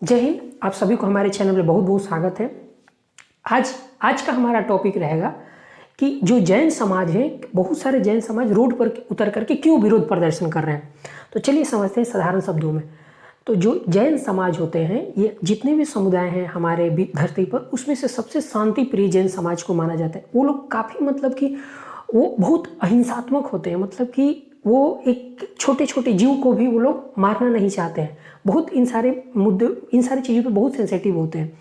जय हिंद। आप सभी को हमारे चैनल में बहुत बहुत स्वागत है। आज का हमारा टॉपिक रहेगा कि जो जैन समाज है, बहुत सारे जैन समाज रोड पर उतर करके क्यों विरोध प्रदर्शन कर रहे हैं। तो चलिए समझते हैं साधारण शब्दों में। तो जो जैन समाज होते हैं, ये जितने भी समुदाय हैं हमारे धरती पर, उसमें से सबसे शांति प्रिय जैन समाज को माना जाता है। वो लोग काफ़ी मतलब कि वो बहुत अहिंसात्मक होते हैं, मतलब कि वो एक छोटे छोटे जीव को भी वो लोग मारना नहीं चाहते हैं। बहुत इन सारे मुद्दे, इन सारी चीज़ों पे बहुत सेंसिटिव होते हैं।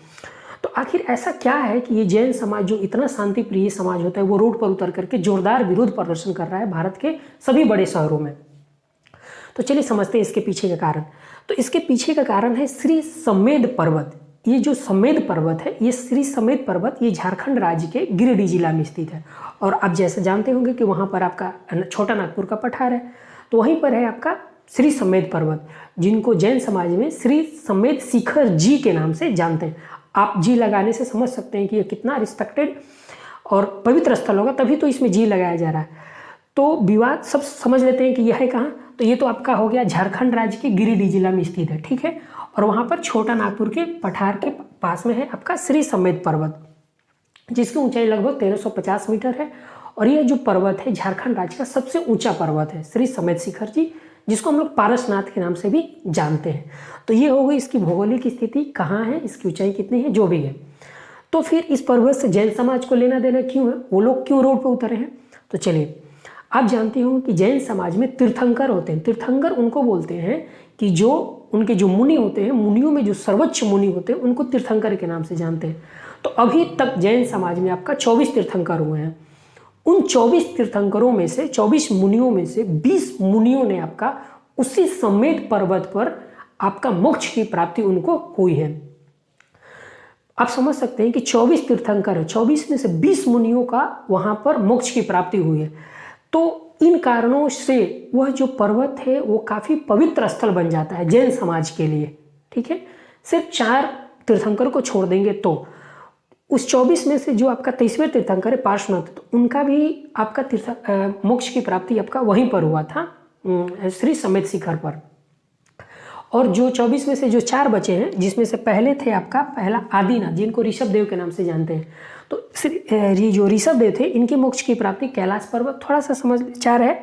तो आखिर ऐसा क्या है कि ये जैन समाज जो इतना शांति प्रिय समाज होता है, वो रोड पर उतर करके जोरदार विरोध प्रदर्शन कर रहा है भारत के सभी बड़े शहरों में। तो चलिए समझते हैं इसके पीछे का कारण। तो इसके पीछे का कारण है श्री समेद पर्वत। ये जो समेद पर्वत है, ये श्री समेद पर्वत, ये झारखंड राज्य के गिरिडीह जिला में स्थित है। और आप जैसे जानते होंगे कि वहाँ पर आपका छोटा नागपुर का पठार है, तो वहीं पर है आपका श्री समेद पर्वत, जिनको जैन समाज में श्री समेद शिखर जी के नाम से जानते हैं। आप जी लगाने से समझ सकते हैं कि ये कितना रिस्पेक्टेड और पवित्र स्थल होगा, तभी तो इसमें जी लगाया जा रहा है। तो विवाद सब समझ लेते हैं कि यह है कहाँ। तो ये तो आपका हो गया झारखंड राज्य के गिरिडीह जिला में स्थित है, ठीक है। और वहाँ पर छोटा नागपुर के पठार के पास में है आपका श्री समेद पर्वत, जिसकी ऊंचाई लगभग 1350 मीटर है। और यह जो पर्वत है झारखंड राज्य का सबसे ऊंचा पर्वत है, श्री समेद शिखर जी, जिसको हम लोग पारसनाथ के नाम से भी जानते हैं। तो ये हो गई इसकी भौगोलिक स्थिति, कहाँ है, इसकी ऊंचाई कितनी है, जो भी है। तो फिर इस पर्वत से जैन समाज को लेना देना क्यों है, वो लोग क्यों रोड पर उतरे हैं। तो चलिए, आप जानते हो कि जैन समाज में तीर्थंकर होते हैं। तीर्थंकर उनको बोलते हैं कि जो उनके जो मुनि होते हैं, मुनियों में जो सर्वोच्च मुनि होते हैं, उनको तीर्थंकर के नाम से जानते हैं। तो अभी तक जैन समाज में आपका 24 तीर्थंकर हुए हैं। उन 24 तीर्थंकरों में से, 24 मुनियों में से 20 मुनियों ने आपका उसी समेत पर्वत पर आपका मोक्ष की प्राप्ति उनको हुई है। आप समझ सकते हैं कि 24 तीर्थंकर है, 24 में से 20 मुनियों का वहां पर मोक्ष की प्राप्ति हुई है। तो इन कारणों से वह जो पर्वत है वो काफ़ी पवित्र स्थल बन जाता है जैन समाज के लिए, ठीक है। सिर्फ 4 तीर्थंकर को छोड़ देंगे तो उस 24 में से जो आपका 23वें तीर्थंकर है पार्श्वनाथ, तो उनका भी आपका मोक्ष की प्राप्ति आपका वहीं पर हुआ था, श्री समेत शिखर पर। और जो 24 में से जो 4 बचे हैं, जिसमें से पहले थे आपका पहला आदिनाथ, जिनको ऋषभ देव के नाम से जानते हैं। तो ये जो ऋषभ देव थे, इनके मोक्ष की प्राप्ति कैलाश पर्वत, थोड़ा सा समझ 4 है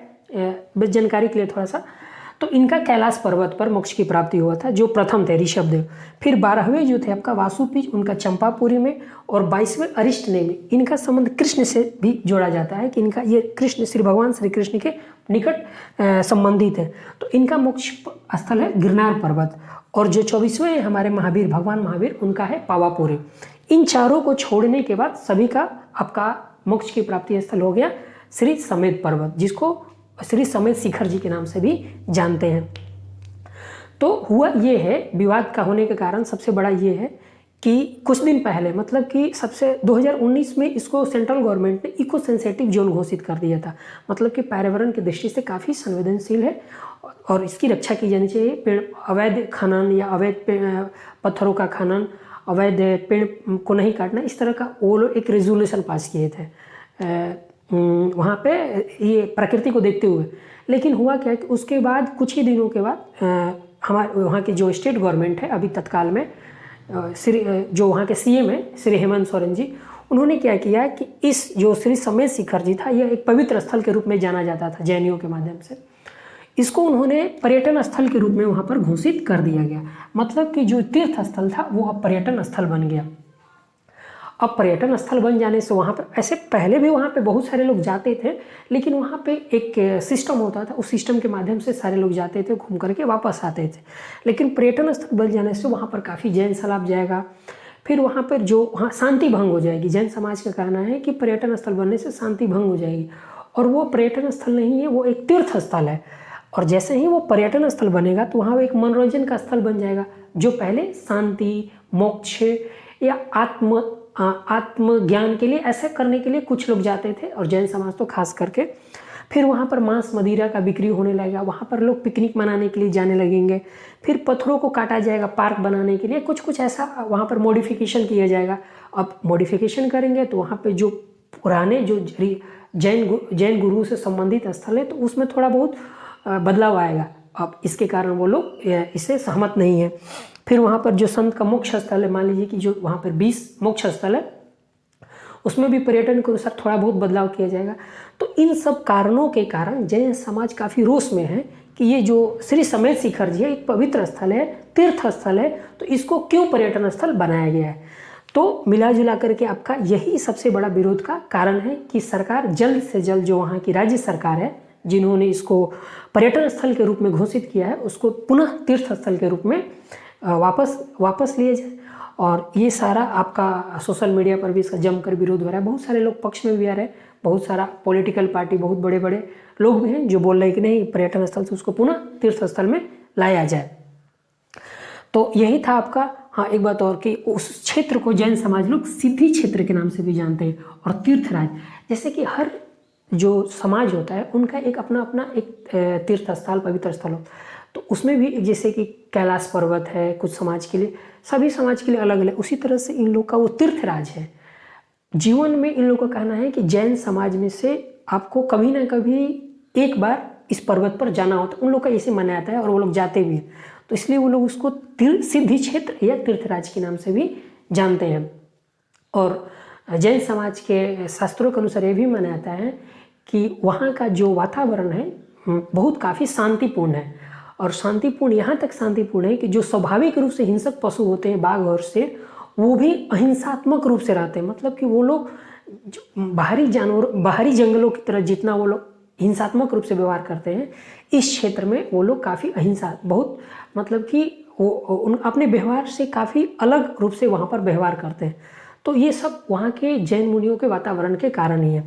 बस जानकारी के लिए थोड़ा सा। तो इनका कैलाश पर्वत पर मोक्ष की प्राप्ति हुआ था, जो प्रथम थे ऋषभ देव। फिर 12वें जो थे आपका वासुपीज, उनका चंपापुरी में। और 22वें अरिष्टनेमि में। इनका संबंध कृष्ण से भी जोड़ा जाता है कि इनका ये कृष्ण, श्री भगवान श्री कृष्ण के निकट संबंधित है। तो इनका मोक्ष स्थल है गिरनार पर्वत। और जो 24वें हमारे महावीर, भगवान महावीर, उनका है पावापुरी। इन चारों को छोड़ने के बाद सभी का आपका मोक्ष की प्राप्ति स्थल हो गया श्री समेत पर्वत, जिसको श्री समेत शिखर जी के नाम से भी जानते हैं। तो हुआ ये है, विवाद का होने के कारण सबसे बड़ा ये है कि कुछ दिन पहले, मतलब कि सबसे 2019 में इसको सेंट्रल गवर्नमेंट ने इको सेंसिटिव जोन घोषित कर दिया था। मतलब कि पर्यावरण की दृष्टि से काफ़ी संवेदनशील है और इसकी रक्षा की जानी चाहिए। पेड़ अवैध खनन या अवैध पत्थरों का खनन, अवैध पेड़ को नहीं काटना, इस तरह का वो लोग एक रेजोल्यूशन पास किए थे वहाँ पे, ये प्रकृति को देखते हुए। लेकिन हुआ क्या कि उसके बाद कुछ ही दिनों के बाद हमारे वहाँ की जो स्टेट गवर्नमेंट है अभी तत्काल में, जो वहाँ के सीएम है श्री हेमंत सोरेन जी, उन्होंने क्या किया कि इस जो श्री समेत शिखर जी था, यह एक पवित्र स्थल के रूप में जाना जाता था जैनियों के माध्यम से। इसको उन्होंने पर्यटन स्थल के रूप में वहाँ पर घोषित कर दिया गया। मतलब कि जो तीर्थ स्थल था वो अब पर्यटन स्थल बन गया। अब पर्यटन स्थल बन जाने से वहाँ पर, ऐसे पहले भी वहाँ पे बहुत सारे लोग जाते थे, लेकिन वहाँ पे एक सिस्टम होता था, उस सिस्टम के माध्यम से सारे लोग जाते थे, घूम करके वापस आते थे। लेकिन पर्यटन स्थल बन जाने से वहाँ पर काफ़ी जैन सैलाब जाएगा। फिर वहाँ पर जो वहाँ शांति भंग हो जाएगी। जैन समाज का कहना है कि पर्यटन स्थल बनने से शांति भंग हो जाएगी, और वो पर्यटन स्थल नहीं है, वो एक तीर्थ स्थल है। और जैसे ही वो पर्यटन स्थल बनेगा तो वहाँ एक मनोरंजन का स्थल बन जाएगा, जो पहले शांति, मोक्ष या आत्मज्ञान के लिए, ऐसे करने के लिए कुछ लोग जाते थे, और जैन समाज तो खास करके। फिर वहाँ पर मांस मदिरा का बिक्री होने लगेगा, वहाँ पर लोग पिकनिक मनाने के लिए जाने लगेंगे। फिर पत्थरों को काटा जाएगा पार्क बनाने के लिए, कुछ ऐसा वहाँ पर मॉडिफिकेशन किया जाएगा। अब मॉडिफिकेशन करेंगे तो वहाँ पे जो पुराने जो जैन गुरु से संबंधित स्थल है, तो उसमें थोड़ा बहुत बदलाव आएगा। अब इसके कारण वो लोग इससे सहमत नहीं है। फिर वहाँ पर जो संत का मोक्ष स्थल है, मान लीजिए कि जो वहाँ पर 20 मोक्ष स्थल है, उसमें भी पर्यटन के अनुसार थोड़ा बहुत बदलाव किया जाएगा। तो इन सब कारणों के कारण जैन समाज काफ़ी रोष में है कि ये जो श्री समेत शिखर जी है, एक पवित्र स्थल है, तीर्थ स्थल है, तो इसको क्यों पर्यटन स्थल बनाया गया है। तो मिला जुला करके आपका यही सबसे बड़ा विरोध का कारण है कि सरकार जल्द से जल्द, जो वहाँ की राज्य सरकार है जिन्होंने इसको पर्यटन स्थल के रूप में घोषित किया है, उसको पुनः तीर्थ स्थल के रूप में वापस लिए जाए। और ये सारा आपका सोशल मीडिया पर भी इसका जमकर विरोध हो रहा है। बहुत सारे लोग पक्ष में भी आ रहे हैं, बहुत सारा पॉलिटिकल पार्टी, बहुत बड़े बड़े लोग भी हैं जो बोल रहे हैं कि नहीं, पर्यटन स्थल से उसको पुनः तीर्थ स्थल में लाया जाए। तो यही था आपका। हाँ, एक बात और कि उस क्षेत्र को जैन समाज लोग सिद्धि क्षेत्र के नाम से भी जानते हैं और तीर्थराज। जैसे कि हर जो समाज होता है उनका एक अपना अपना एक तीर्थ स्थल, पवित्र स्थल होता है। तो उसमें भी जैसे कि कैलाश पर्वत है कुछ समाज के लिए, सभी समाज के लिए अलग अलग, उसी तरह से इन लोग का वो तीर्थराज है। जीवन में इन लोगों का कहना है कि जैन समाज में से आपको कभी ना कभी एक बार इस पर्वत पर जाना होता है। उन लोग का ऐसे माना जाता है और वो लोग जाते भी हैं। तो इसलिए वो लोग उसको सिद्धि क्षेत्र या तीर्थराज के नाम से भी जानते हैं। और जैन समाज के शास्त्रों के अनुसार ये भी माना जाता है कि वहाँ का जो वातावरण है बहुत काफ़ी शांतिपूर्ण है। और शांतिपूर्ण यहाँ तक शांतिपूर्ण है कि जो स्वाभाविक रूप से हिंसक पशु होते हैं, बाघ और शेर, वो भी अहिंसात्मक रूप से रहते हैं। मतलब कि वो लोग बाहरी जानवर, बाहरी जंगलों की तरह जितना वो लोग हिंसात्मक रूप से व्यवहार करते हैं, इस क्षेत्र में वो लोग काफ़ी अहिंसा, बहुत मतलब कि वो अपने व्यवहार से काफ़ी अलग रूप से वहाँ पर व्यवहार करते हैं। तो ये सब वहाँ के जैन मुनियों के वातावरण के कारण ही है।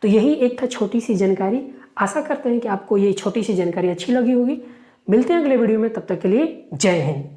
तो यही एक था छोटी सी जानकारी। आशा करते हैं कि आपको ये छोटी सी जानकारी अच्छी लगी होगी। मिलते हैं अगले वीडियो में, तब तक के लिए जय हिंद।